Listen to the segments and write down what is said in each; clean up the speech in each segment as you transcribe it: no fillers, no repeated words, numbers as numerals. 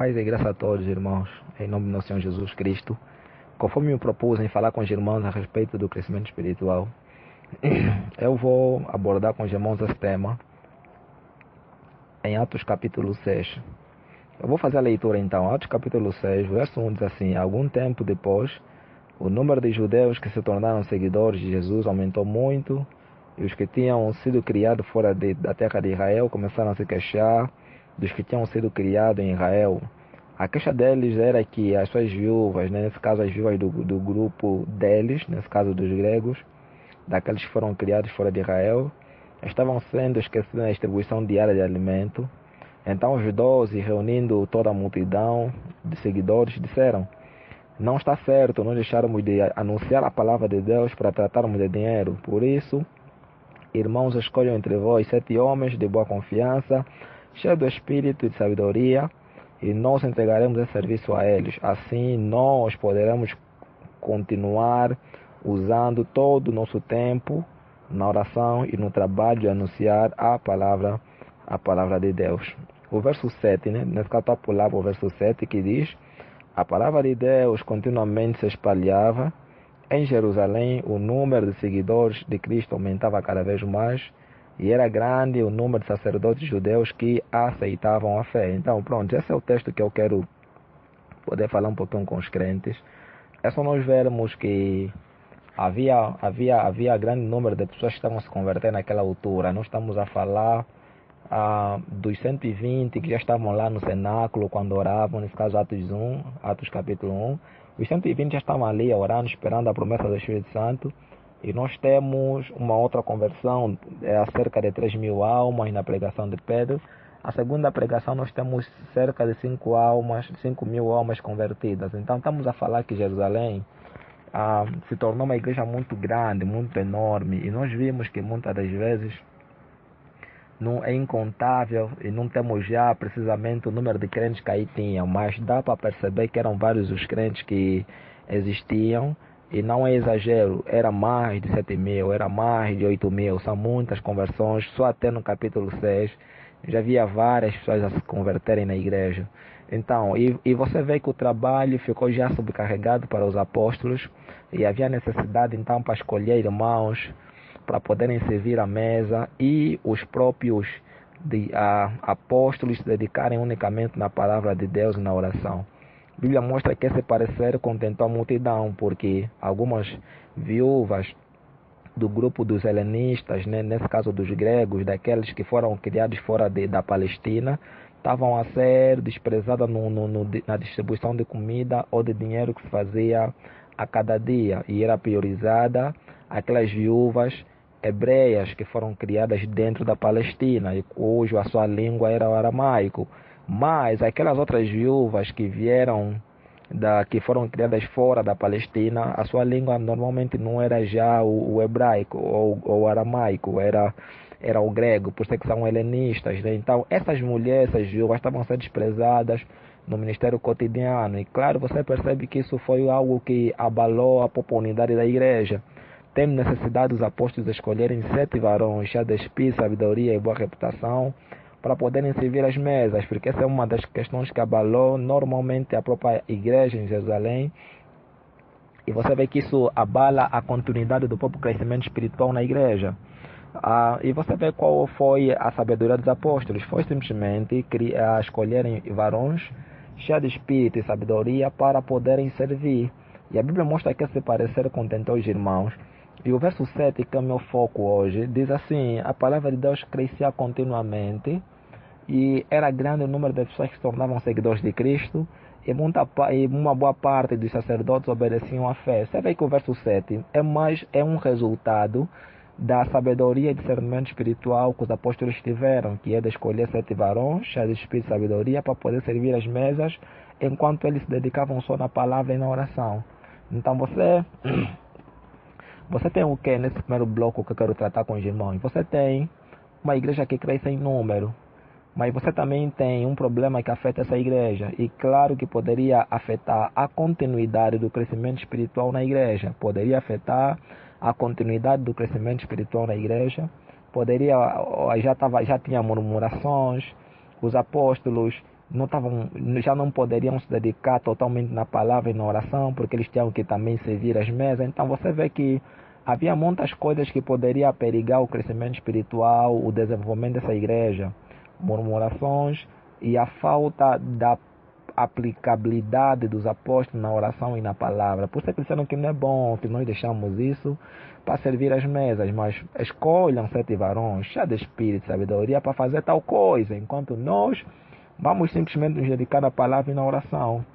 Paz e graça a todos, irmãos, em nome do nosso Senhor Jesus Cristo. Conforme me propus em falar com os irmãos a respeito do crescimento espiritual, eu vou abordar com os irmãos esse tema em Atos capítulo 6. Eu vou fazer a leitura então. Atos capítulo 6, verso 1 diz assim: algum tempo depois, o número de judeus que se tornaram seguidores de Jesus aumentou muito, e os que tinham sido criados fora da terra de Israel começaram a se queixar dos que tinham sido criados em Israel. A queixa deles era que as suas viúvas, nesse caso as viúvas do grupo deles, nesse caso dos gregos, daqueles que foram criados fora de Israel, estavam sendo esquecidos na distribuição diária de alimento. Então os 12, reunindo toda a multidão de seguidores, disseram: não está certo nós deixarmos de anunciar a palavra de Deus para tratarmos de dinheiro. Por isso, irmãos, escolham entre vós 7 homens de boa confiança, cheios do espírito e de sabedoria, e nós entregaremos esse serviço a eles. Assim nós poderemos continuar usando todo o nosso tempo na oração e no trabalho de anunciar a palavra de Deus. O verso 7, nesse caso eu pulava o verso 7, que diz: a palavra de Deus continuamente se espalhava em Jerusalém, o número de seguidores de Cristo aumentava cada vez mais, e era grande o número de sacerdotes judeus que aceitavam a fé. Então, pronto, esse é o texto que eu quero poder falar um pouquinho com os crentes. É só nós vermos que havia grande número de pessoas que estavam se convertendo naquela altura. Nós estamos a falar dos 120 que já estavam lá no cenáculo quando oravam, nesse caso Atos capítulo 1. Os 120 já estavam ali orando, esperando a promessa do Espírito Santo. E nós temos uma outra conversão, cerca de 3.000 almas na pregação de Pedro. A segunda pregação nós temos cerca de 5.000 almas convertidas. Então estamos a falar que Jerusalém se tornou uma igreja muito grande, muito enorme. E nós vimos que muitas das vezes não é incontável e não temos já precisamente o número de crentes que aí tinham, mas dá para perceber que eram vários os crentes que existiam. E não é exagero, era mais de 7.000, era mais de 8.000, são muitas conversões. Só até no capítulo 6 já havia várias pessoas a se converterem na igreja. Então, e você vê que o trabalho ficou já sobrecarregado para os apóstolos, e havia necessidade então para escolher irmãos para poderem servir à mesa, e os próprios apóstolos se dedicarem unicamente na palavra de Deus e na oração. A Bíblia mostra que esse parecer contentou a multidão, porque algumas viúvas do grupo dos helenistas, nesse caso dos gregos, daqueles que foram criados fora da Palestina, estavam a ser desprezadas na distribuição de comida ou de dinheiro que se fazia a cada dia, e era priorizada aquelas viúvas hebreias que foram criadas dentro da Palestina e cujo a sua língua era o aramaico. Mas aquelas outras viúvas que que foram criadas fora da Palestina, a sua língua normalmente não era já o hebraico ou o aramaico, era o grego, por ser que são helenistas, né? Então essas mulheres, essas viúvas estavam sendo desprezadas no ministério cotidiano, e claro, você percebe que isso foi algo que abalou a popularidade da igreja. Tem necessidade dos apóstolos escolherem 7 varões cheios de espírito, sabedoria e boa reputação para poderem servir as mesas, porque essa é uma das questões que abalou normalmente a própria igreja em Jerusalém. E você vê que isso abala a continuidade do próprio crescimento espiritual na igreja. E você vê qual foi a sabedoria dos apóstolos. Foi simplesmente escolherem varões cheios de espírito e sabedoria para poderem servir. E a Bíblia mostra que esse parecer contentou os irmãos. E o verso 7, que é o meu foco hoje, diz assim: a palavra de Deus crescia continuamente, e era grande o número de pessoas que se tornavam seguidores de Cristo, e uma boa parte dos sacerdotes obedeciam à fé. Você vê que o verso 7 é um resultado da sabedoria e discernimento espiritual que os apóstolos tiveram, que é de escolher 7 varões cheios de espírito e sabedoria para poder servir as mesas, enquanto eles se dedicavam só na palavra e na oração. Então você tem o que nesse primeiro bloco que eu quero tratar com os irmãos? Você tem uma igreja que cresce em número, mas você também tem um problema que afeta essa igreja, e claro que poderia afetar a continuidade do crescimento espiritual na igreja, poderia afetar a continuidade do crescimento espiritual na igreja, já tinha murmurações, os apóstolos já não poderiam se dedicar totalmente na palavra e na oração, porque eles tinham que também servir as mesas. Então você vê que havia muitas coisas que poderiam perigar o crescimento espiritual, o desenvolvimento dessa igreja. Murmurações e a falta da aplicabilidade dos apóstolos na oração e na palavra. Por isso é que disseram que não é bom que nós deixamos isso para servir as mesas, mas escolham 7 varões cheios de espírito e sabedoria para fazer tal coisa, enquanto nós vamos simplesmente nos dedicar à palavra e na oração.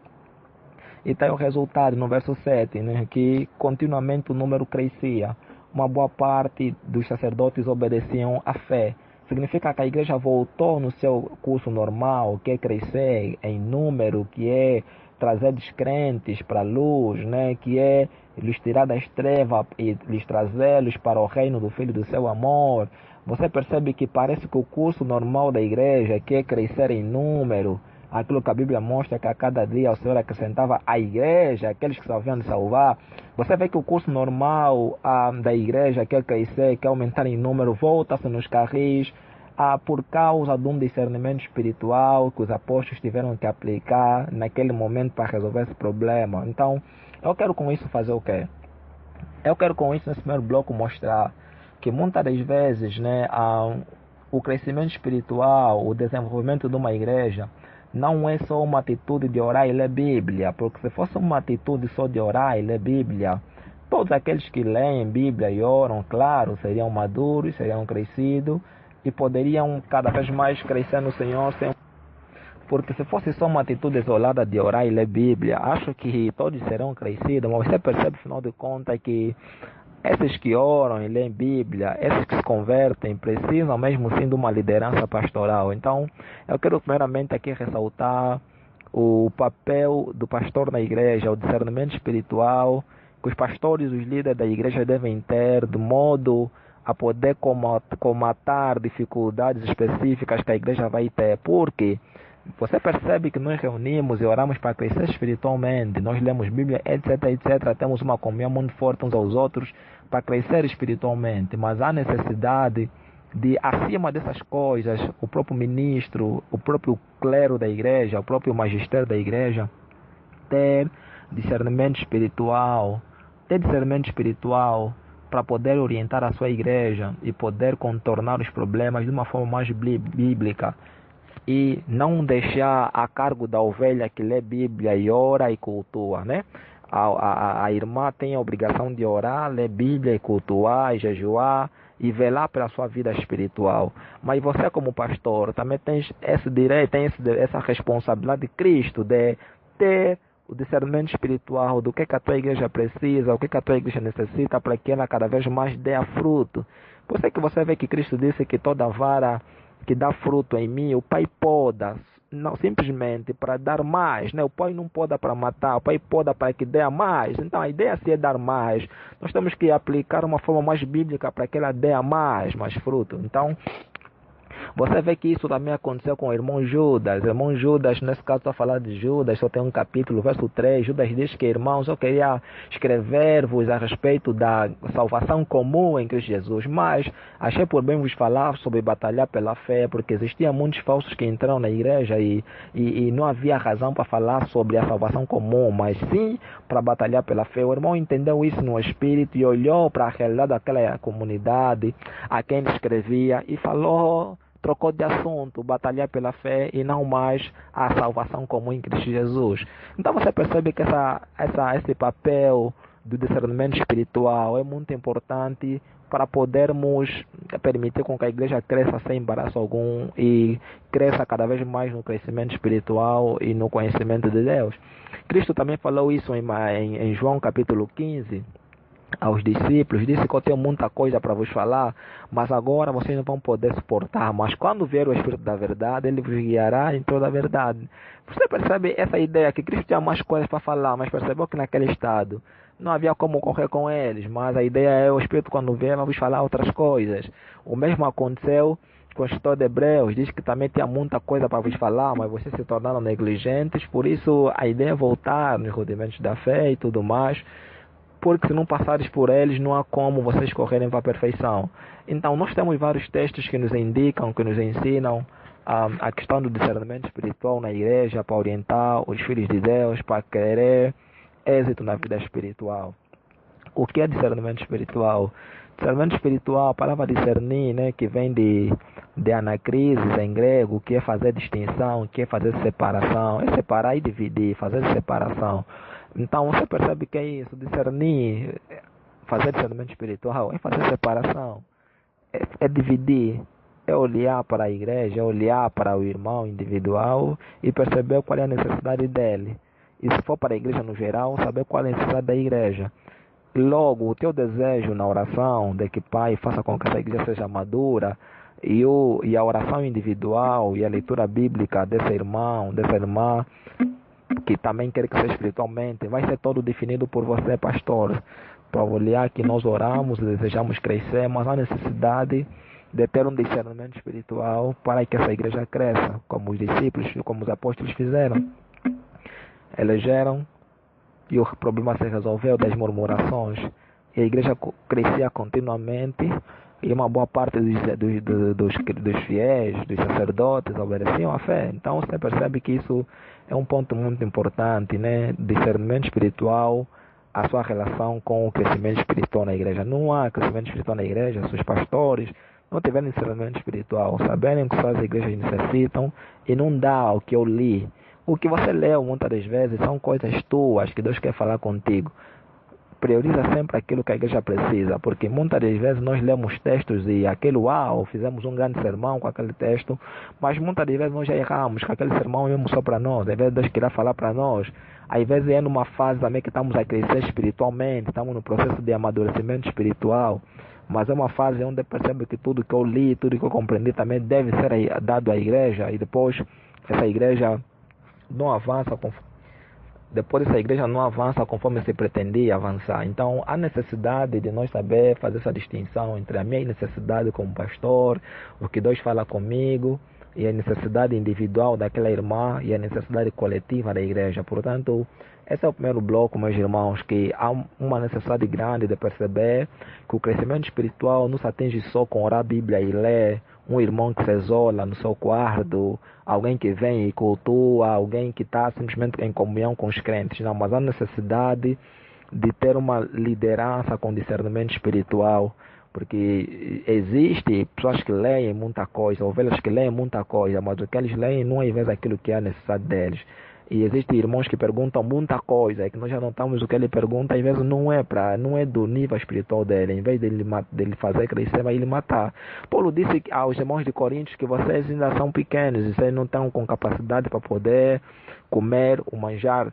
E está o resultado no verso 7, né, que continuamente o número crescia. Uma boa parte dos sacerdotes obedeciam à fé. Significa que a igreja voltou no seu curso normal, que é crescer em número, que é trazer descrentes para a luz, né? Que é lhes tirar das trevas e lhes trazê-los para o reino do Filho do seu amor. Você percebe que parece que o curso normal da igreja, que é crescer em número, aquilo que a Bíblia mostra que a cada dia o Senhor acrescentava à igreja, aqueles que se haviam de salvar. Você vê que o curso normal da igreja, que é crescer, que é aumentar em número, volta-se nos carris, por causa de um discernimento espiritual que os apóstolos tiveram que aplicar naquele momento para resolver esse problema. Então, eu quero com isso fazer o quê? Eu quero com isso, nesse primeiro bloco, mostrar que muitas das vezes, né, o crescimento espiritual, o desenvolvimento de uma igreja, não é só uma atitude de orar e ler Bíblia, porque se fosse uma atitude só de orar e ler Bíblia, todos aqueles que leem Bíblia e oram, claro, seriam maduros, seriam crescidos e poderiam cada vez mais crescer no Senhor. Porque se fosse só uma atitude isolada de orar e ler Bíblia, acho que todos serão crescidos, mas você percebe, afinal de contas, que esses que oram e leem Bíblia, esses que se convertem, precisam mesmo sim de uma liderança pastoral. Então, eu quero primeiramente aqui ressaltar o papel do pastor na igreja, o discernimento espiritual que os pastores, os líderes da igreja devem ter, de modo a poder comatar dificuldades específicas que a igreja vai ter. Porque você percebe que nós reunimos e oramos para crescer espiritualmente, nós lemos Bíblia, etc, etc, temos uma comunhão muito forte uns aos outros para crescer espiritualmente, mas há necessidade de, acima dessas coisas, o próprio ministro, o próprio clero da igreja, o próprio magistério da igreja, ter discernimento espiritual, para poder orientar a sua igreja e poder contornar os problemas de uma forma mais bíblica. E não deixar a cargo da ovelha que lê Bíblia e ora e cultua, né? A irmã tem a obrigação de orar, ler Bíblia e cultuar, e jejuar e velar pela sua vida espiritual. Mas você, como pastor, também tem esse direito, tem essa responsabilidade de Cristo de ter o discernimento espiritual do que a tua igreja precisa, o que a tua igreja necessita para que ela cada vez mais dê fruto. Por isso é que você vê que Cristo disse que toda vara que dá fruto em mim, o Pai poda, não simplesmente para dar mais, né? O Pai não poda para matar, o Pai poda para que dê mais. Então a ideia se é dar mais, nós temos que aplicar uma forma mais bíblica para que ela dê mais fruto. Então você vê que isso também aconteceu com o irmão Judas. O irmão Judas, nesse caso estou a falar de Judas, só tem um capítulo, verso 3. Judas diz que, irmãos, eu queria escrever-vos a respeito da salvação comum em Cristo Jesus, mas achei por bem vos falar sobre batalhar pela fé, porque existiam muitos falsos que entraram na igreja e não havia razão para falar sobre a salvação comum, mas sim para batalhar pela fé. O irmão entendeu isso no espírito e olhou para a realidade daquela comunidade a quem ele escrevia e falou, trocou de assunto, batalhar pela fé e não mais a salvação comum em Cristo Jesus. Então você percebe que esse papel do discernimento espiritual é muito importante para podermos permitir com que a igreja cresça sem embaraço algum e cresça cada vez mais no crescimento espiritual e no conhecimento de Deus. Cristo também falou isso em João capítulo 15, aos discípulos, disse que eu tenho muita coisa para vos falar, mas agora vocês não vão poder suportar, mas quando vier o Espírito da verdade, ele vos guiará em toda a verdade. Você percebe essa ideia que Cristo tinha mais coisas para falar, mas percebeu que naquele estado não havia como correr com eles, mas a ideia é o Espírito quando vier vai vos falar outras coisas. O mesmo aconteceu com o escritor de Hebreus, diz que também tinha muita coisa para vos falar, mas vocês se tornaram negligentes, por isso a ideia é voltar nos rudimentos da fé e tudo mais, porque se não passares por eles, não há como vocês correrem para a perfeição. Então, nós temos vários textos que nos indicam, que nos ensinam a questão do discernimento espiritual na igreja para orientar os filhos de Deus, para querer êxito na vida espiritual. O que é discernimento espiritual? Discernimento espiritual, a palavra discernir, né, que vem de anacrisis em grego, que é fazer distinção, que é fazer separação, é separar e dividir, fazer separação. Então você percebe que é isso, discernir, fazer discernimento espiritual, é fazer separação, é dividir, é olhar para a igreja, é olhar para o irmão individual e perceber qual é a necessidade dele. E se for para a igreja no geral, saber qual é a necessidade da igreja. Logo, o teu desejo na oração de que Pai faça com que essa igreja seja madura e a oração individual e a leitura bíblica desse irmão, dessa irmã que também quer crescer espiritualmente, vai ser todo definido por você, pastor. Para olhar que nós oramos, desejamos crescer, mas há necessidade de ter um discernimento espiritual para que essa igreja cresça, como os discípulos, como os apóstolos fizeram. Elegeram e o problema se resolveu das murmurações. E a igreja crescia continuamente e uma boa parte dos fiéis, dos sacerdotes, obedeciam à fé. Então você percebe que isso é um ponto muito importante, né? Discernimento espiritual, a sua relação com o crescimento espiritual na igreja. Não há crescimento espiritual na igreja se os pastores não tiverem discernimento espiritual, saberem que suas igrejas necessitam e não dá o que eu li. O que você leu muitas das vezes são coisas tuas que Deus quer falar contigo. Prioriza sempre aquilo que a igreja precisa, porque muitas das vezes nós lemos textos e fizemos um grande sermão com aquele texto, mas muitas das vezes nós já erramos, que aquele sermão é mesmo só para nós, às vezes Deus queria falar para nós. Às vezes é numa fase também que estamos a crescer espiritualmente, estamos no processo de amadurecimento espiritual, mas é uma fase onde percebo que tudo que eu li, tudo que eu compreendi também deve ser dado à igreja, e depois essa igreja não avança depois essa igreja não avança conforme se pretendia avançar. Então há necessidade de nós saber fazer essa distinção entre a minha necessidade como pastor, o que Deus fala comigo, e a necessidade individual daquela irmã e a necessidade coletiva da igreja. Portanto, esse é o primeiro bloco, meus irmãos, que há uma necessidade grande de perceber que o crescimento espiritual não se atinge só com orar a Bíblia e ler, um irmão que se isola no seu quarto, alguém que vem e cultua, alguém que está simplesmente em comunhão com os crentes. Não, mas há necessidade de ter uma liderança com discernimento espiritual, porque existe pessoas que leem muita coisa, ovelhas que leem muita coisa, mas o que eles leem não é às vezes aquilo que é a necessidade deles. E existem irmãos que perguntam muita coisa, é que nós já notamos o que ele pergunta, às vezes não é do nível espiritual dele, em vez dele fazer crescer, vai ele matar. Paulo disse aos irmãos de Coríntios que vocês ainda são pequenos, vocês não estão com capacidade para poder comer o manjar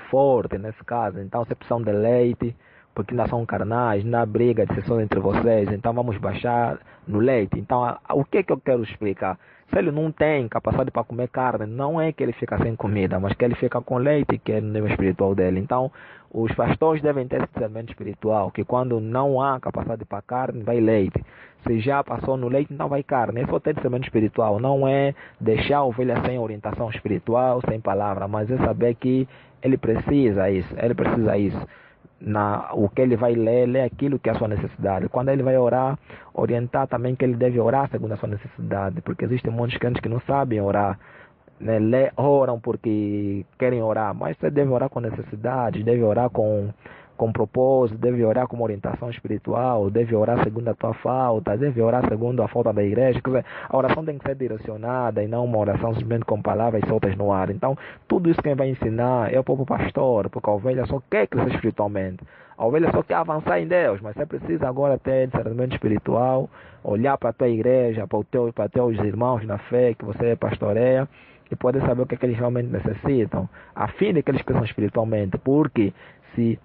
forte nesse caso, então vocês precisam de leite, porque ainda são carnais, não há briga de sessões entre vocês, então vamos baixar no leite. Então, o que eu quero explicar? Se ele não tem capacidade para comer carne, não é que ele fica sem comida, mas que ele fica com leite, que é no nível espiritual dele. Então, os pastores devem ter esse discernimento espiritual, que quando não há capacidade para carne, vai leite. Se já passou no leite, então vai carne. Esse é o ter discernimento espiritual, não é deixar a ovelha sem orientação espiritual, sem palavra, mas é saber que ele precisa isso, o que ele vai ler aquilo que é a sua necessidade. Quando ele vai orar, orientar também que ele deve orar segundo a sua necessidade, porque existem muitos crentes que não sabem orar, né? Oram porque querem orar, mas você deve orar com necessidade, deve orar com propósito, deve orar com orientação espiritual, deve orar segundo a tua falta, deve orar segundo a falta da igreja. Quer dizer, a oração tem que ser direcionada e não uma oração simplesmente com palavras soltas no ar. Então, tudo isso quem vai ensinar é o próprio pastor, porque a ovelha só quer crescer espiritualmente. A ovelha só quer avançar em Deus, mas você precisa agora ter discernimento espiritual, olhar para a tua igreja, para teus irmãos na fé que você pastoreia, e poder saber o que é que eles realmente necessitam, a fim de que eles cresçam espiritualmente. Porque se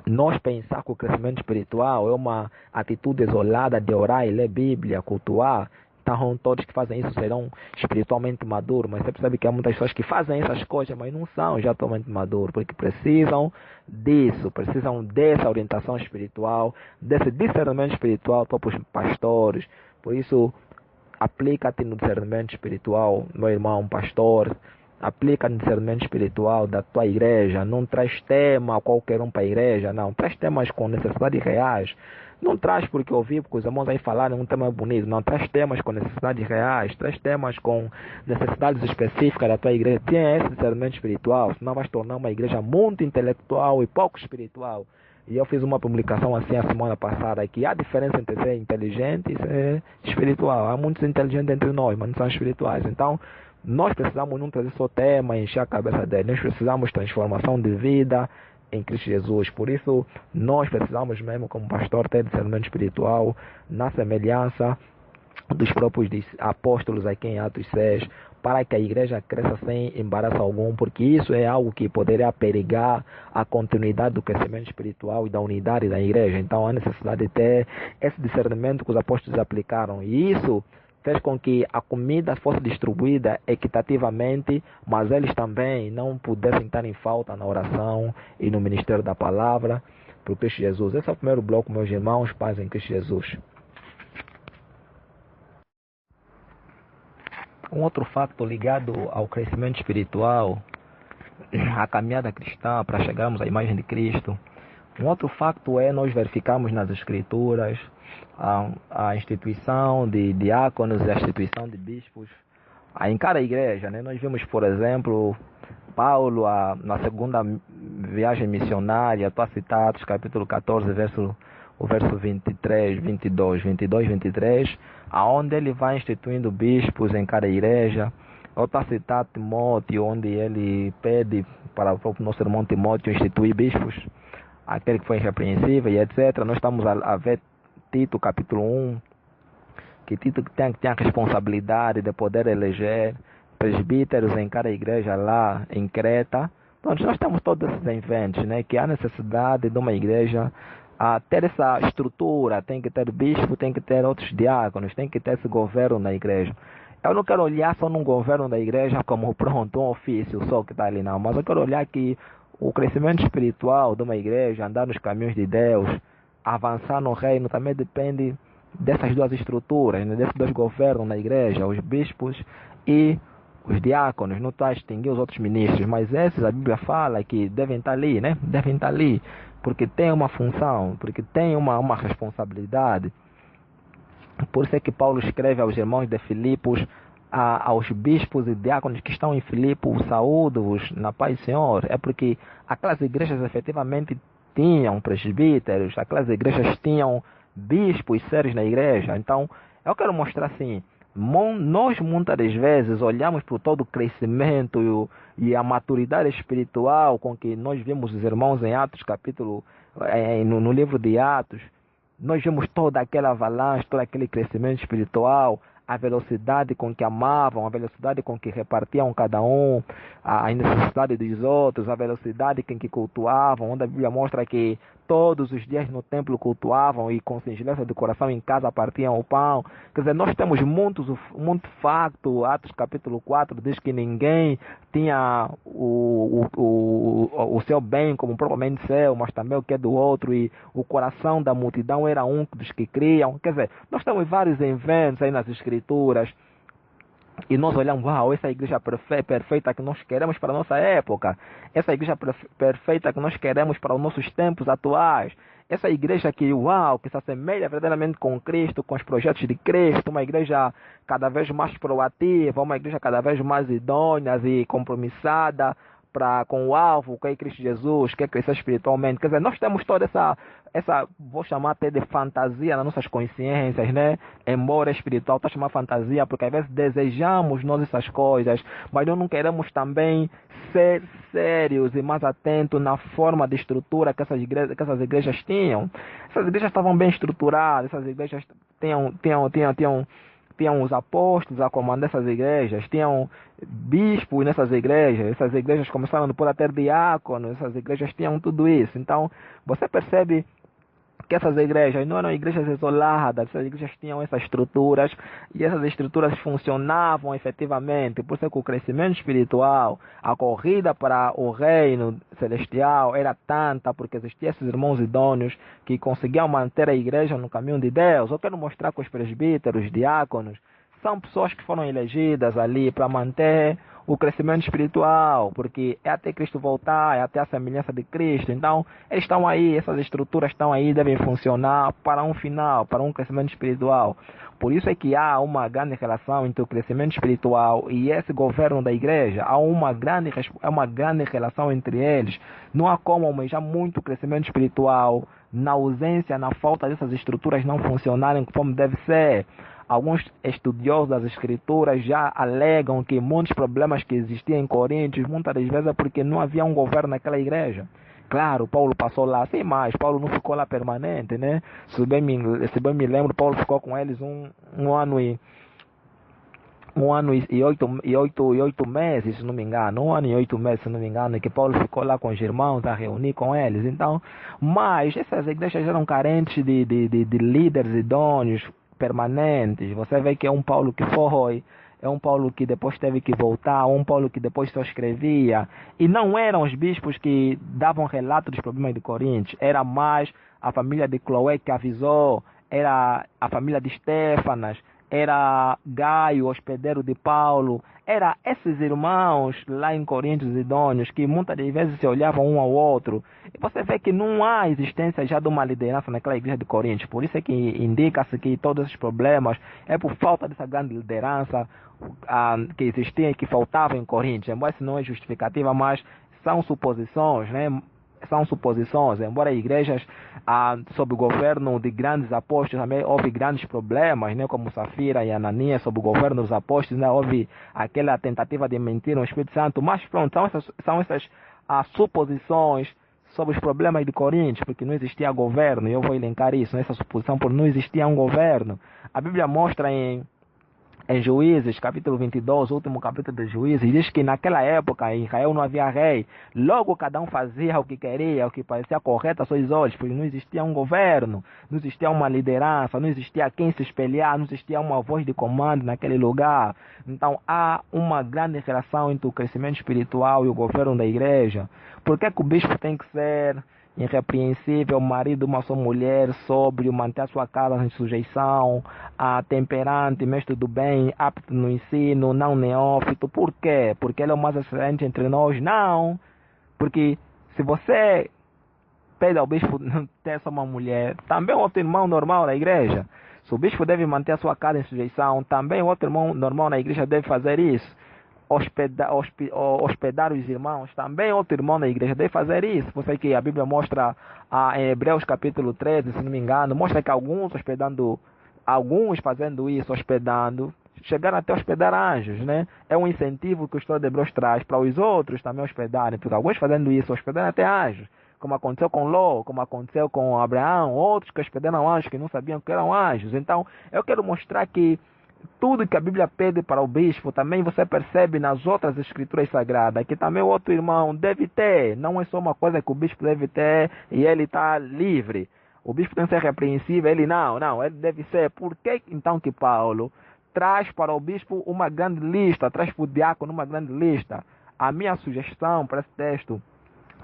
nós pensar que o crescimento espiritual é uma atitude isolada de orar e ler Bíblia, cultuar, então todos que fazem isso serão espiritualmente maduros, mas você percebe que há muitas pessoas que fazem essas coisas, mas não são já totalmente maduros, porque precisam disso, precisam dessa orientação espiritual, desse discernimento espiritual para os pastores. Por isso, aplica-te no discernimento espiritual, meu irmão pastor. Aplica no discernimento espiritual da tua igreja. Não traz tema qualquer um para a igreja, não. Traz temas com necessidades reais. Não traz porque ouvi, porque os irmãos aí falaram um tema bonito. Não, traz temas com necessidades reais, traz temas com necessidades específicas da tua igreja. Tenha esse discernimento espiritual, senão vai se tornar uma igreja muito intelectual e pouco espiritual. E eu fiz uma publicação assim a semana passada que há diferença entre ser inteligente e ser espiritual. Há muitos inteligentes entre nós, mas não são espirituais. Então, nós precisamos não trazer só tema e encher a cabeça dele. Nós precisamos de transformação de vida em Cristo Jesus. Por isso, nós precisamos mesmo, como pastor, ter discernimento espiritual na semelhança dos próprios apóstolos aqui em Atos 6, para que a igreja cresça sem embaraço algum, porque isso é algo que poderia perigar a continuidade do crescimento espiritual e da unidade da igreja. Então há necessidade de ter esse discernimento que os apóstolos aplicaram, e isso fez com que a comida fosse distribuída equitativamente, mas eles também não pudessem estar em falta na oração e no ministério da palavra por Cristo Jesus. Esse é o primeiro bloco, meus irmãos, paz em Cristo Jesus. Um outro facto ligado ao crescimento espiritual, à caminhada cristã para chegarmos à imagem de Cristo. Um outro facto é nós verificarmos nas Escrituras a instituição de diáconos e a instituição de bispos em cada igreja, né? Nós vimos, por exemplo, Paulo na segunda viagem missionária, estou a citar Atos capítulo 14, o verso 23, 23, aonde ele vai instituindo bispos em cada igreja. Eu estou a citar Timóteo, onde ele pede para o próprio nosso irmão Timóteo instituir bispos, aquele que foi irrepreensível e etc. Nós estamos a ver Tito capítulo 1, que Tito tem a responsabilidade de poder eleger presbíteros em cada igreja lá em Creta. Então nós temos todos esses eventos, né, que há necessidade de uma igreja a ter essa estrutura, tem que ter bispo, tem que ter outros diáconos, tem que ter esse governo na igreja. Eu não quero olhar só num governo da igreja como pronto, um ofício só que está ali, não, mas eu quero olhar que o crescimento espiritual de uma igreja, andar nos caminhos de Deus, avançar no reino, também depende dessas duas estruturas, né, desses dois governos na igreja, os bispos e os diáconos. Não está a extinguir os outros ministros, mas esses a Bíblia fala que devem estar ali, né? Devem estar ali, porque tem uma função, porque tem uma responsabilidade. Por isso é que Paulo escreve aos irmãos de Filipos, aos bispos e diáconos que estão em Filipos, saúdo-vos na paz do Senhor. É porque aquelas igrejas efetivamente tinham presbíteros, aquelas igrejas tinham bispos sérios na igreja. Então, eu quero mostrar assim, nós muitas das vezes olhamos para todo o crescimento e a maturidade espiritual com que nós vemos os irmãos em Atos capítulo, no livro de Atos. Nós vemos toda aquela avalanche, todo aquele crescimento espiritual, a velocidade com que amavam, a velocidade com que repartiam cada um, a necessidade dos outros, a velocidade com que cultuavam, onde a Bíblia mostra que todos os dias no templo cultuavam e com singeleza de coração em casa partiam o pão. Quer dizer, nós temos muito facto. Atos capítulo 4 diz que ninguém tinha o seu bem como propriamente seu, mas também o que é do outro, e o coração da multidão era um dos que criam. Quer dizer, nós temos vários eventos aí nas Escrituras, e nós olhamos, uau, essa igreja perfeita que nós queremos para a nossa época, essa igreja perfeita que nós queremos para os nossos tempos atuais, essa igreja que, uau, que se assemelha verdadeiramente com Cristo, com os projetos de Cristo, uma igreja cada vez mais proativa, uma igreja cada vez mais idônea e compromissada com o alvo, que é Cristo Jesus, que é crescer espiritualmente. Quer dizer, nós temos toda essa vou chamar até de fantasia nas nossas consciências, né? Embora espiritual, está chamando fantasia, porque às vezes desejamos nós essas coisas, mas nós não queremos também ser sérios e mais atentos na forma de estrutura que essas igrejas tinham. Essas igrejas estavam bem estruturadas, essas igrejas tinham os apóstolos a comandar essas igrejas, tinham bispos nessas igrejas, essas igrejas começaram depois a ter diáconos, essas igrejas tinham tudo isso. Então, você percebe que essas igrejas não eram igrejas isoladas, essas igrejas tinham essas estruturas, e essas estruturas funcionavam efetivamente. Por isso que o crescimento espiritual, a corrida para o reino celestial era tanta, porque existiam esses irmãos idôneos que conseguiam manter a igreja no caminho de Deus. Eu quero mostrar que os presbíteros, diáconos, são pessoas que foram elegidas ali para manter o crescimento espiritual, porque é até Cristo voltar, é até a semelhança de Cristo. Então, eles estão aí, essas estruturas estão aí, devem funcionar para um final, para um crescimento espiritual. Por isso é que há uma grande relação entre o crescimento espiritual e esse governo da igreja. Há uma grande relação entre eles. Não há como almejar muito crescimento espiritual na ausência, na falta dessas estruturas não funcionarem como deve ser. Alguns estudiosos das escrituras já alegam que muitos problemas que existiam em Coríntios, muitas das vezes é porque não havia um governo naquela igreja. Claro, Paulo passou lá, sem mais, Paulo não ficou lá permanente, né? Se bem me lembro, Paulo ficou com eles um ano e oito meses, se não me engano, 1 ano e 8 meses, se não me engano, que Paulo ficou lá com os irmãos a reunir com eles. Então, mas essas igrejas eram carentes de líderes idôneos, permanentes. Você vê que é um Paulo que foi, é um Paulo que depois teve que voltar, um Paulo que depois só escrevia. E não eram os bispos que davam relato dos problemas de Coríntios, era mais a família de Cloé que avisou, era a família de Estéfanas, era Gaio, hospedeiro de Paulo, era esses irmãos lá em Coríntios idôneos que muitas das vezes se olhavam um ao outro. E você vê que não há existência já de uma liderança naquela igreja de Coríntios. Por isso é que indica-se que todos esses problemas é por falta dessa grande liderança que existia e que faltava em Coríntios. Embora isso não é justificativa, mas são suposições, né? São suposições, embora igrejas sob o governo de grandes apóstolos também houve grandes problemas, né, como Safira e Ananias, sob o governo dos apóstolos, né, houve aquela tentativa de mentir no Espírito Santo, mas pronto, são essas suposições sobre os problemas de Coríntios, porque não existia governo, e eu vou elencar isso, essa suposição por não existia um governo. A Bíblia mostra em Juízes, capítulo 22, o último capítulo de Juízes, diz que naquela época em Israel não havia rei. Logo cada um fazia o que queria, o que parecia correto aos seus olhos, porque não existia um governo, não existia uma liderança, não existia quem se espelhar, não existia uma voz de comando naquele lugar. Então há uma grande relação entre o crescimento espiritual e o governo da igreja. Por que o bispo tem que ser irrepreensível, marido de uma só mulher, sóbrio, manter a sua casa em sujeição, temperante, mestre do bem, apto no ensino, não neófito? Por quê? Porque ele é o mais excelente entre nós? Não. Porque se você pede ao bispo ter só uma mulher, também outro irmão normal na igreja. Se o bispo deve manter a sua casa em sujeição, também outro irmão normal na igreja deve fazer isso. Hospedar os irmãos, também outro irmão na igreja deve fazer isso. Você que a Bíblia mostra em Hebreus capítulo 13, se não me engano, mostra que alguns fazendo isso, hospedando, chegaram até hospedar anjos, né? É um incentivo que o história de Hebreus traz para os outros também hospedarem, porque alguns fazendo isso, hospedaram até anjos, como aconteceu com Ló, como aconteceu com Abraão, outros que hospedaram anjos que não sabiam que eram anjos. Então, eu quero mostrar que tudo que a Bíblia pede para o bispo, também você percebe nas outras escrituras sagradas, que também o outro irmão deve ter. Não é só uma coisa que o bispo deve ter e ele está livre. O bispo tem que ser repreensível, ele não, ele deve ser. Por que então que Paulo traz para o bispo uma grande lista, traz para o diácono uma grande lista? A minha sugestão para esse texto,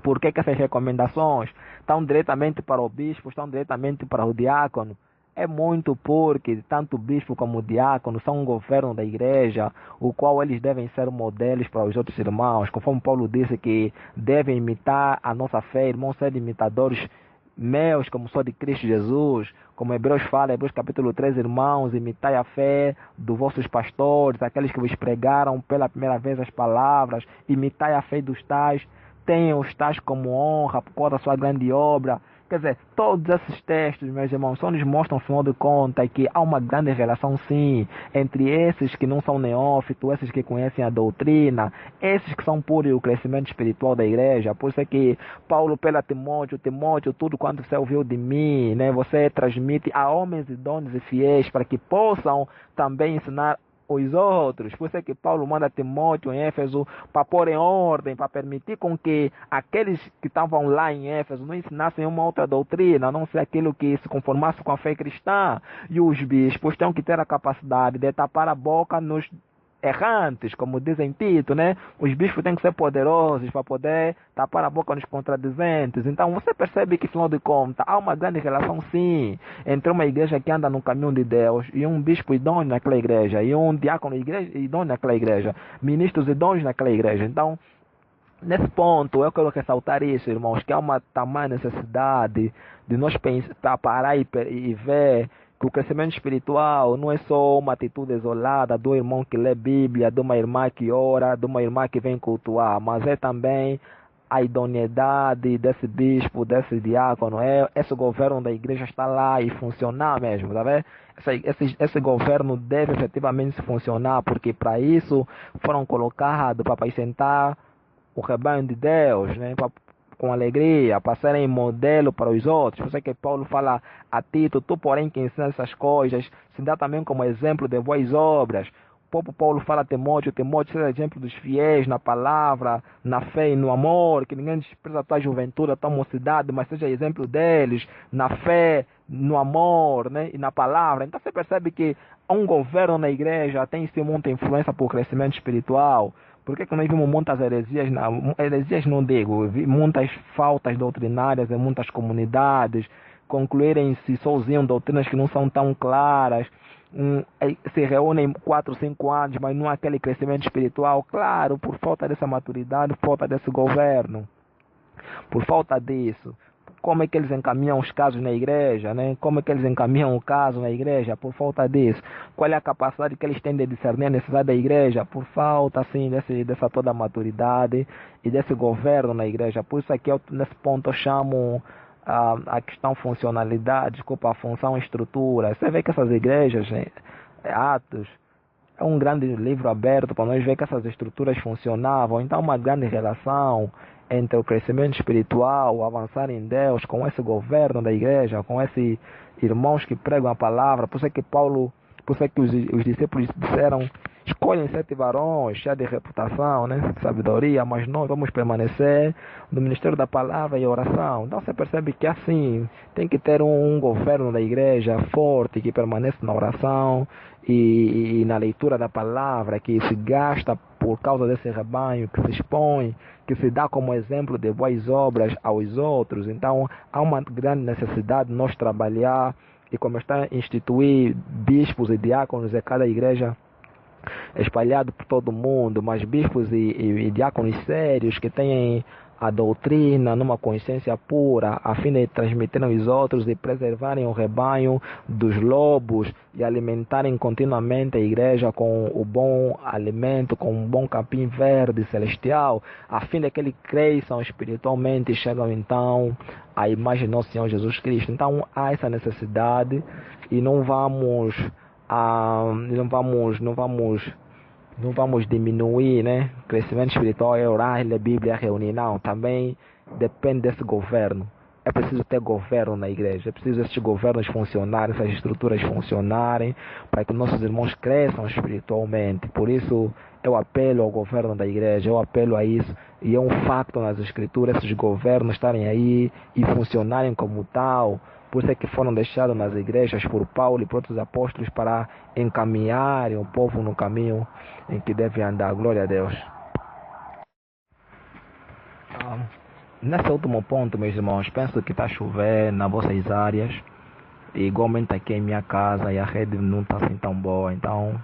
por que essas recomendações estão diretamente para o bispo, estão diretamente para o diácono? É muito porque tanto o bispo como o diácono são um governo da igreja, o qual eles devem ser modelos para os outros irmãos, conforme Paulo disse que devem imitar a nossa fé, irmãos, ser imitadores meus, como sou de Cristo Jesus, como Hebreus fala, Hebreus capítulo 3, irmãos, imitai a fé dos vossos pastores, aqueles que vos pregaram pela primeira vez as palavras, imitai a fé dos tais, tenham os tais como honra por causa da sua grande obra. Quer dizer, todos esses textos, meus irmãos, só nos mostram, afinal de contas, que há uma grande relação, sim, entre esses que não são neófitos, esses que conhecem a doutrina, esses que são puros o crescimento espiritual da igreja. Por isso é que Paulo, pela Timóteo, tudo quanto você ouviu de mim, né, você transmite a homens idôneos e fiéis para que possam também ensinar os outros. Por isso é que Paulo manda Timóteo em Éfeso para pôr em ordem, para permitir com que aqueles que estavam lá em Éfeso não ensinassem uma outra doutrina, a não ser aquilo que se conformasse com a fé cristã. E os bispos têm que ter a capacidade de tapar a boca errantes, como dizem Tito, né? Os bispos têm que ser poderosos para poder tapar a boca nos contradizentes. Então você percebe que, afinal de contas, há uma grande relação, sim, entre uma igreja que anda no caminho de Deus e um bispo idôneo naquela igreja, e um diácono idôneo naquela igreja, ministros idôneos naquela igreja. Então, nesse ponto, eu quero ressaltar isso, irmãos, que há uma tamanha necessidade de nós pensar, parar e ver que o crescimento espiritual não é só uma atitude isolada do irmão que lê Bíblia, de uma irmã que ora, de uma irmã que vem cultuar, mas é também a idoneidade desse bispo, desse diácono, esse governo da igreja está lá e funcionar mesmo, tá vendo? Esse governo deve efetivamente funcionar, porque para isso foram colocados para apacentar o rebanho de Deus, né? Com alegria, para serem modelo para os outros. Por isso é que Paulo fala a Tito, tu porém que ensina essas coisas, se dá também como exemplo de boas obras. O próprio Paulo fala a Timóteo seja exemplo dos fiéis na palavra, na fé e no amor, que ninguém despreza a tua juventude, a tua mocidade, mas seja exemplo deles, na fé, no amor, né? E na palavra. Então você percebe que um governo na igreja tem sim muita influência por crescimento espiritual. Por que nós vimos muitas heresias não digo, muitas faltas doutrinárias em muitas comunidades, concluírem-se sozinhos doutrinas que não são tão claras, se reúnem 4, 5 anos, mas não há aquele crescimento espiritual, claro, por falta dessa maturidade, por falta desse governo, por falta disso. Como é que eles encaminham os casos na igreja, né? Como é que eles encaminham o caso na igreja? Por falta disso. Qual é a capacidade que eles têm de discernir a necessidade da igreja? Por falta, assim, dessa toda maturidade e desse governo na igreja. Por isso aqui, nesse ponto, eu chamo a questão funcionalidade, desculpa, a função estrutura. Você vê que essas igrejas, né, Atos, é um grande livro aberto para nós ver que essas estruturas funcionavam. Então, uma grande relação entre o crescimento espiritual, o avançar em Deus, com esse governo da igreja, com esses irmãos que pregam a palavra. Por isso é que Paulo, por isso é que os discípulos disseram, escolhem 7 varões, cheios de reputação, né, sabedoria, mas nós vamos permanecer no ministério da palavra e oração. Então você percebe que assim, tem que ter um governo da igreja forte, que permanece na oração e na leitura da palavra, que se gasta por causa desse rebanho, que se expõe, que se dá como exemplo de boas obras aos outros. Então há uma grande necessidade de nós trabalhar e começar a instituir bispos e diáconos em cada igreja espalhado por todo o mundo, mas bispos e diáconos sérios que têm a doutrina numa consciência pura, a fim de transmitirem aos outros e preservarem o rebanho dos lobos e alimentarem continuamente a igreja com o bom alimento, com um bom capim verde celestial, a fim de que eles cresçam espiritualmente e chegam então à imagem do nosso Senhor Jesus Cristo. Então há essa necessidade e não vamos diminuir, né? Crescimento espiritual é orar, ler Bíblia, reunir, não. Também depende desse governo. É preciso ter governo na igreja. É preciso esses governos funcionarem, essas estruturas funcionarem, para que nossos irmãos cresçam espiritualmente. Por isso, eu apelo ao governo da igreja, eu apelo a isso. E é um facto nas escrituras esses governos estarem aí e funcionarem como tal. Por isso é que foram deixados nas igrejas por Paulo e por outros apóstolos para encaminharem o povo no caminho em que deve andar. Glória a Deus. Nesse último ponto, meus irmãos, penso que está a chover nas vossas áreas. E igualmente aqui em minha casa e a rede não está assim tão boa. Então,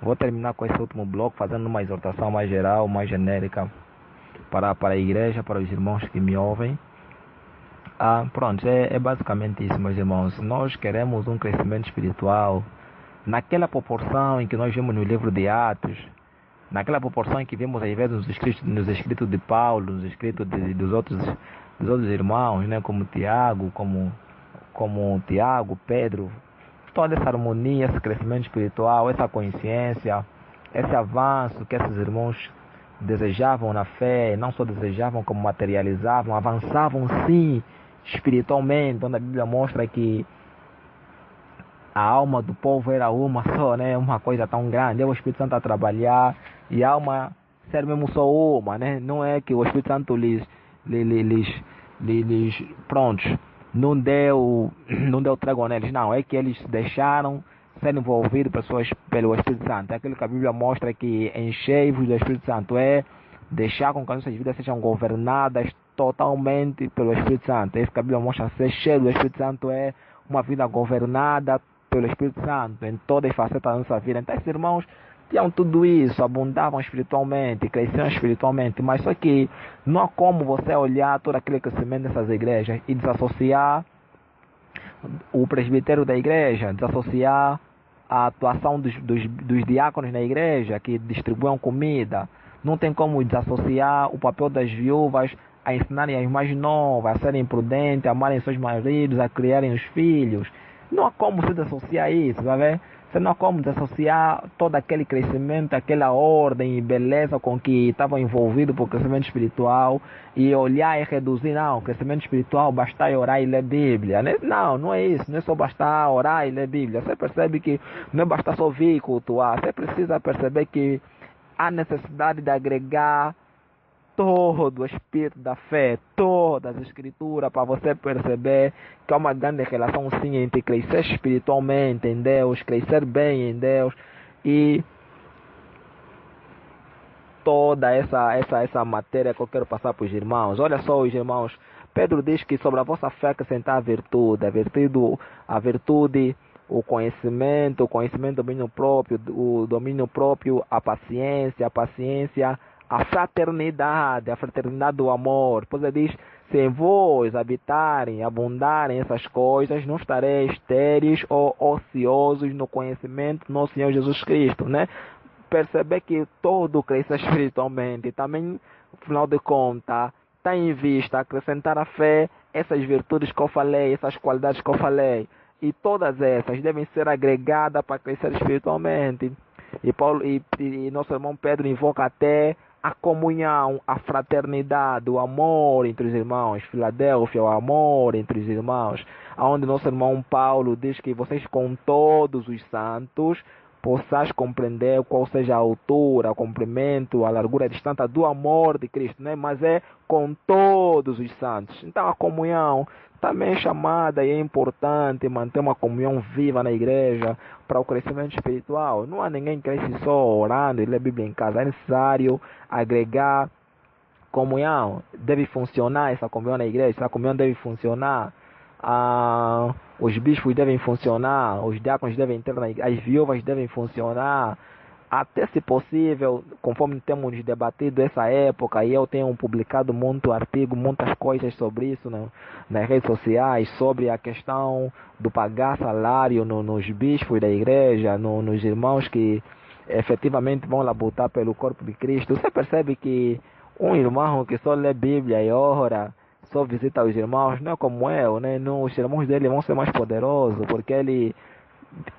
vou terminar com esse último bloco fazendo uma exortação mais geral, mais genérica para a igreja, para os irmãos que me ouvem. Pronto, é basicamente isso, meus irmãos. Nós queremos um crescimento espiritual naquela proporção em que nós vimos no livro de Atos, naquela proporção em que vimos às vezes nos escritos de Paulo, nos escritos dos outros irmãos, né, como Tiago, Pedro. Toda essa harmonia, esse crescimento espiritual, essa consciência, esse avanço que esses irmãos desejavam na fé, não só desejavam como materializavam, avançavam sim espiritualmente, onde a Bíblia mostra que a alma do povo era uma só, né? Uma coisa tão grande, é o Espírito Santo a trabalhar e a alma ser mesmo só uma, né? Não é que o Espírito Santo lhes prontos, não deu trégua neles, não, é que eles deixaram sendo envolvido pessoas pelo Espírito Santo. É aquilo que a Bíblia mostra que enchei-vos do Espírito Santo, é deixar com que as nossas vidas sejam governadas totalmente pelo Espírito Santo. É isso que a Bíblia mostra, ser cheio do Espírito Santo é uma vida governada pelo Espírito Santo em todas as facetas da nossa vida. Então, esses irmãos tinham tudo isso, abundavam espiritualmente, cresciam espiritualmente, mas só que não há como você olhar todo aquele crescimento dessas igrejas e desassociar o presbítero da igreja, desassociar a atuação dos diáconos na igreja que distribuem comida. Não tem como desassociar o papel das viúvas a ensinarem as mais novas, a serem prudentes, a amarem seus maridos, a criarem os filhos. Não há como se desassociar isso, tá vendo? Você não há como desassociar todo aquele crescimento, aquela ordem e beleza com que estava envolvido por crescimento espiritual e olhar e reduzir, não, crescimento espiritual, bastar orar e ler Bíblia. Não, não é isso, não é só bastar orar e ler Bíblia. Você percebe que não é bastar só vir e cultuar, você precisa perceber que há necessidade de agregar todo o espírito da fé, todas as escrituras, para você perceber que há uma grande relação sim entre crescer espiritualmente em Deus, crescer bem em Deus e toda essa matéria que eu quero passar para os irmãos. Olha só, os irmãos, Pedro diz que sobre a vossa fé acrescentar a virtude, o conhecimento do domínio próprio, a paciência, a fraternidade do amor. Pois ele diz, se em vós habitarem, abundarem essas coisas, não estareis estéreis ou ociosos no conhecimento do nosso Senhor Jesus Cristo, né? Perceber que todo cresce espiritualmente, também, afinal de contas, está em vista acrescentar a fé, essas virtudes que eu falei, essas qualidades que eu falei, e todas essas devem ser agregadas para crescer espiritualmente. E nosso irmão Pedro invoca até a comunhão, a fraternidade, o amor entre os irmãos. Filadélfia, o amor entre os irmãos. Onde nosso irmão Paulo diz que vocês com todos os santos possais compreender qual seja a altura, o comprimento, a largura, a distância do amor de Cristo, né? Mas é com todos os santos. Então a comunhão também é chamada e é importante manter uma comunhão viva na igreja para o crescimento espiritual. Não há ninguém que cresce só orando e ler a Bíblia em casa. É necessário agregar comunhão. Deve funcionar essa comunhão na igreja. Essa comunhão deve funcionar. Os bispos devem funcionar. Os diáconos devem ter na igreja. As viúvas devem funcionar. Até se possível, conforme temos debatido essa época, e eu tenho publicado muito artigo, muitas coisas sobre isso nas redes sociais, sobre a questão do pagar salário nos bispos da igreja, nos irmãos que efetivamente vão labutar pelo corpo de Cristo. Você percebe que um irmão que só lê Bíblia e ora, só visita os irmãos, não é como eu, né? Os irmãos dele vão ser mais poderosos, porque ele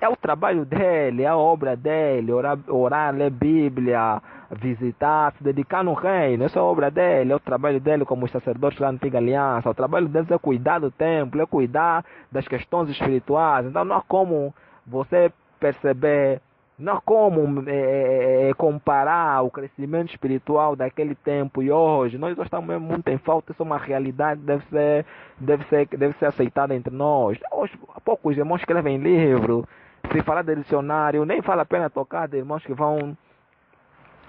é o trabalho dele, é a obra dele, orar, ler Bíblia, visitar, se dedicar no reino. Essa é a obra dele, é o trabalho dele como os sacerdotes da Antiga Aliança. O trabalho deles é cuidar do templo, é cuidar das questões espirituais. Então não há como você perceber, não há como comparar o crescimento espiritual daquele tempo e hoje. Nós estamos muito em falta, isso é uma realidade, deve ser aceitada entre nós. Hoje, há poucos irmãos escrevem livro, se falar de dicionário, nem vale a pena tocar de irmãos que vão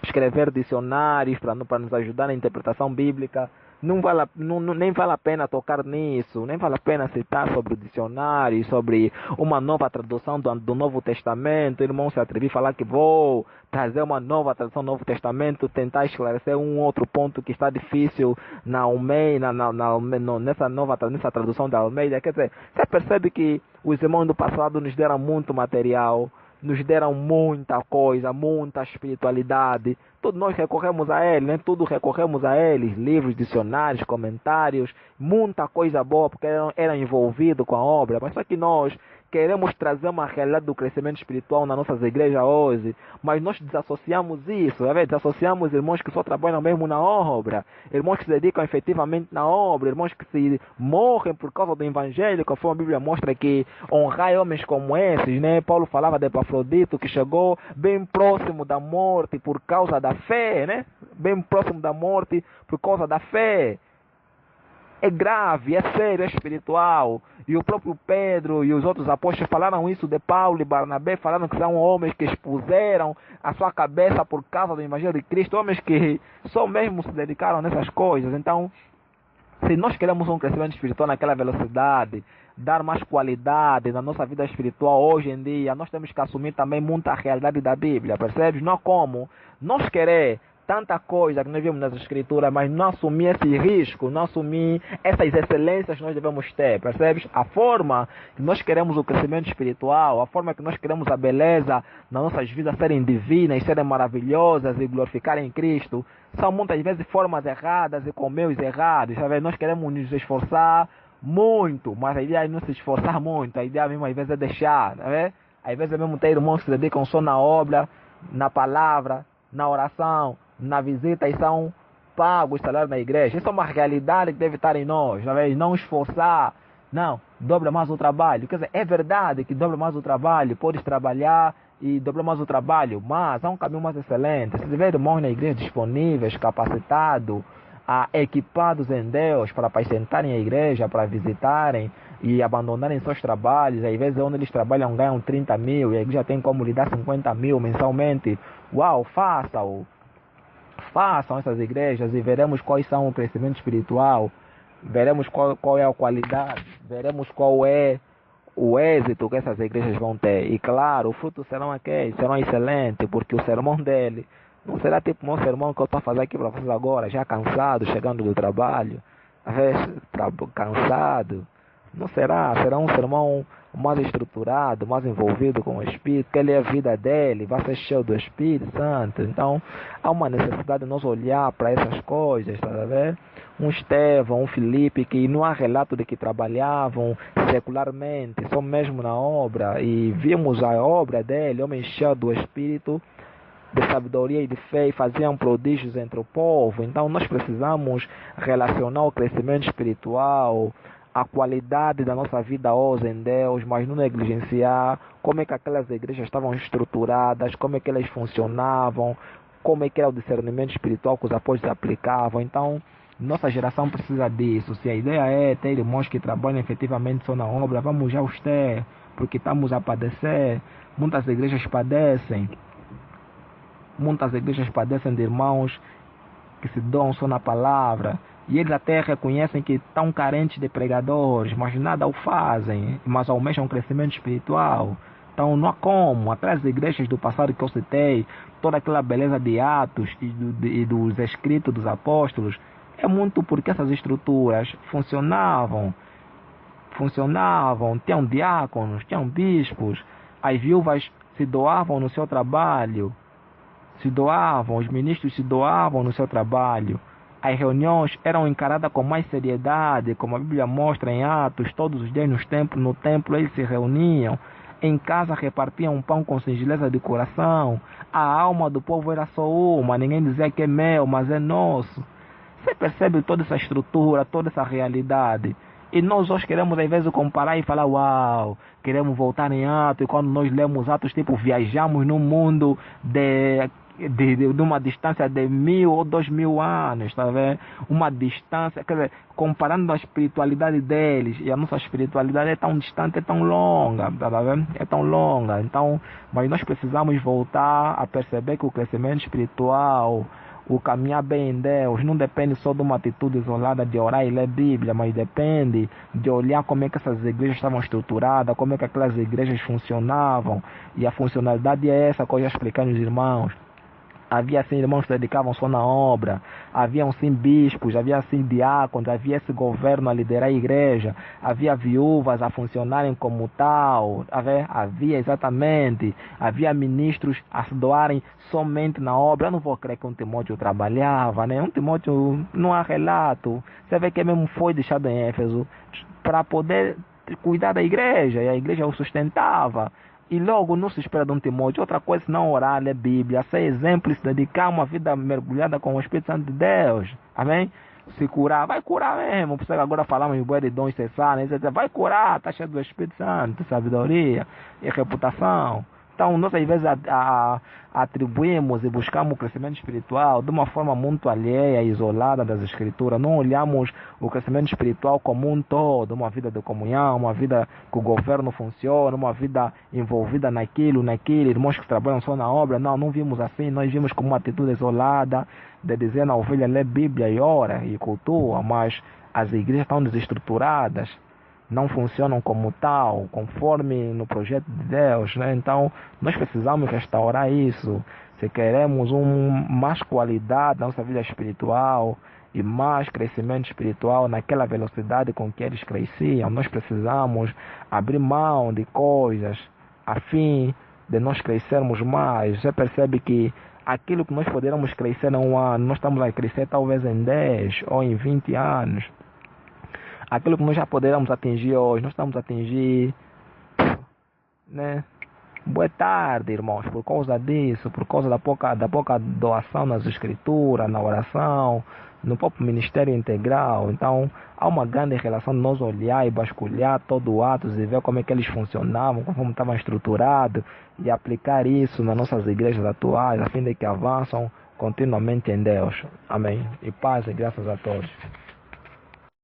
escrever dicionários para nos ajudar na interpretação bíblica. Nem vale a pena tocar nisso, nem vale a pena citar sobre o dicionário, sobre uma nova tradução do Novo Testamento. Irmão se atrevir a falar que vou trazer uma nova tradução do Novo Testamento, tentar esclarecer um outro ponto que está difícil na Almeida, nessa tradução da Almeida. Quer dizer, você percebe que os irmãos do passado nos deram muito material, nos deram muita coisa, muita espiritualidade. Tudo nós recorremos a ele, né? Tudo recorremos a eles, livros, dicionários, comentários, muita coisa boa, porque eram envolvidos com a obra. Mas só que nós queremos trazer uma realidade do crescimento espiritual nas nossas igrejas hoje, mas nós desassociamos isso, desassociamos irmãos que só trabalham mesmo na obra, irmãos que se dedicam efetivamente na obra, irmãos que se morrem por causa do evangelho, conforme a Bíblia mostra que honrar homens como esses, né? Paulo falava de Epafrodito, que chegou bem próximo da morte por causa da fé, né? Bem próximo da morte por causa da fé. É grave, é sério, é espiritual. E o próprio Pedro e os outros apóstolos falaram isso de Paulo e Barnabé, falaram que são homens que expuseram a sua cabeça por causa do Evangelho de Cristo, homens que só mesmo se dedicaram nessas coisas. Então, se nós queremos um crescimento espiritual naquela velocidade, dar mais qualidade na nossa vida espiritual hoje em dia, nós temos que assumir também muita realidade da Bíblia, percebes? Não como nós querer tanta coisa que nós vimos nas escrituras, mas não assumir esse risco, não assumir essas excelências que nós devemos ter, percebes? A forma que nós queremos o crescimento espiritual, a forma que nós queremos a beleza nas nossas vidas serem divinas, serem maravilhosas e glorificarem Cristo, são muitas vezes formas erradas e com meios errados, sabe? Nós queremos nos esforçar muito, mas a ideia é não se esforçar muito, a ideia mesmo às vezes é deixar, sabe? Às vezes é mesmo ter irmãos que se dedicam só na obra, na palavra, na oração, na visita e são pagos salário na igreja. Isso é uma realidade que deve estar em nós, sabe? Não esforçar, não, dobra mais o trabalho. Quer dizer, é verdade que dobra mais o trabalho, podes trabalhar e dobrar mais o trabalho, mas há um caminho mais excelente. Se tiver irmãos na igreja disponíveis, capacitados, equipados em Deus para apacentarem a igreja, para visitarem e abandonarem seus trabalhos, às vezes onde eles trabalham ganham 30 mil e a igreja tem como lhe dar 50 mil mensalmente, uau, façam essas igrejas e veremos quais são o crescimento espiritual, veremos qual é a qualidade, veremos qual é o êxito que essas igrejas vão ter. E claro, os frutos serão aqueles, serão excelentes, porque o sermão dele não será tipo o meu sermão que eu estou a fazer aqui para vocês agora, já cansado, chegando do trabalho, cansado. Não será, será um sermão mais estruturado, mais envolvido com o Espírito, que ele é a vida dele, vai ser cheio do Espírito Santo. Então, há uma necessidade de nós olhar para essas coisas, tá vendo? Um Estevão, um Filipe, que não há relato de que trabalhavam secularmente, só mesmo na obra, e vimos a obra dele, homem cheio do Espírito, de sabedoria e de fé, e faziam prodígios entre o povo. Então, nós precisamos relacionar o crescimento espiritual, a qualidade da nossa vida hoje em Deus, mas não negligenciar como é que aquelas igrejas estavam estruturadas, como é que elas funcionavam, como é que era o discernimento espiritual que os apóstolos aplicavam. Então, nossa geração precisa disso. Se a ideia é ter irmãos que trabalham efetivamente só na obra, vamos já os ter, porque estamos a padecer. Muitas igrejas padecem de irmãos que se doam só na palavra, e eles até reconhecem que estão carentes de pregadores, mas nada o fazem, mas almejam um crescimento espiritual. Então não há como, aquelas igrejas do passado que eu citei, toda aquela beleza de Atos e dos escritos dos apóstolos, é muito porque essas estruturas funcionavam, tinham diáconos, tinham bispos, as viúvas se doavam no seu trabalho, os ministros se doavam no seu trabalho. As reuniões eram encaradas com mais seriedade, como a Bíblia mostra em Atos, todos os dias no templo eles se reuniam, em casa repartiam pão com singeleza de coração, a alma do povo era só uma, ninguém dizia que é meu, mas é nosso. Você percebe toda essa estrutura, toda essa realidade? E nós hoje queremos às vezes comparar e falar, uau, queremos voltar em Atos, e quando nós lemos Atos, tipo, viajamos no mundo de uma distância de 1000 ou 2000 anos, tá vendo? Uma distância, quer dizer, comparando a espiritualidade deles e a nossa espiritualidade é tão distante, é tão longa, tá vendo? É tão longa. Então, mas nós precisamos voltar a perceber que o crescimento espiritual, o caminhar bem em Deus, não depende só de uma atitude isolada de orar e ler Bíblia, mas depende de olhar como é que essas igrejas estavam estruturadas, como é que aquelas igrejas funcionavam, e a funcionalidade é essa que eu já expliquei aos irmãos. Havia assim irmãos que se dedicavam só na obra, havia sim bispos, havia sim diáconos, havia esse governo a liderar a igreja, havia viúvas a funcionarem como tal, havia exatamente, havia ministros a se doarem somente na obra. Eu não vou crer que um Timóteo trabalhava, né? Um Timóteo não há relato. Você vê que mesmo foi deixado em Éfeso para poder cuidar da igreja, e a igreja o sustentava. E logo não se espera de um Timóteo outra coisa senão orar, ler Bíblia, ser exemplo e se dedicar a uma vida mergulhada com o Espírito Santo de Deus. Amém? Se curar, vai curar mesmo. Por isso que agora falamos em bué de dons cessar, né? Vai curar, está cheio do Espírito Santo, sabedoria e reputação. Então, nós às vezes atribuímos e buscamos o crescimento espiritual de uma forma muito alheia, isolada das Escrituras. Não olhamos o crescimento espiritual como um todo, uma vida de comunhão, uma vida que o governo funciona, uma vida envolvida naquilo, irmãos que trabalham só na obra. Não, não vimos assim. Nós vimos como uma atitude isolada de dizer na ovelha lê Bíblia e ora e cultua, mas as igrejas estão desestruturadas, não funcionam como tal, conforme no projeto de Deus, né? Então, nós precisamos restaurar isso. Se queremos mais qualidade na nossa vida espiritual e mais crescimento espiritual naquela velocidade com que eles cresciam, nós precisamos abrir mão de coisas a fim de nós crescermos mais. Você percebe que aquilo que nós poderíamos crescer em um ano, nós estamos a crescer talvez em 10 ou em 20 anos. Aquilo que nós já poderíamos atingir hoje, nós estamos a atingir, né? Boa tarde, irmãos, por causa disso, por causa da pouca doação nas escrituras, na oração, no próprio ministério integral. Então, há uma grande relação de nós olhar e vasculhar todo o ato e ver como é que eles funcionavam, como estavam estruturados, e aplicar isso nas nossas igrejas atuais, a fim de que avançam continuamente em Deus. Amém. E paz e graças a todos.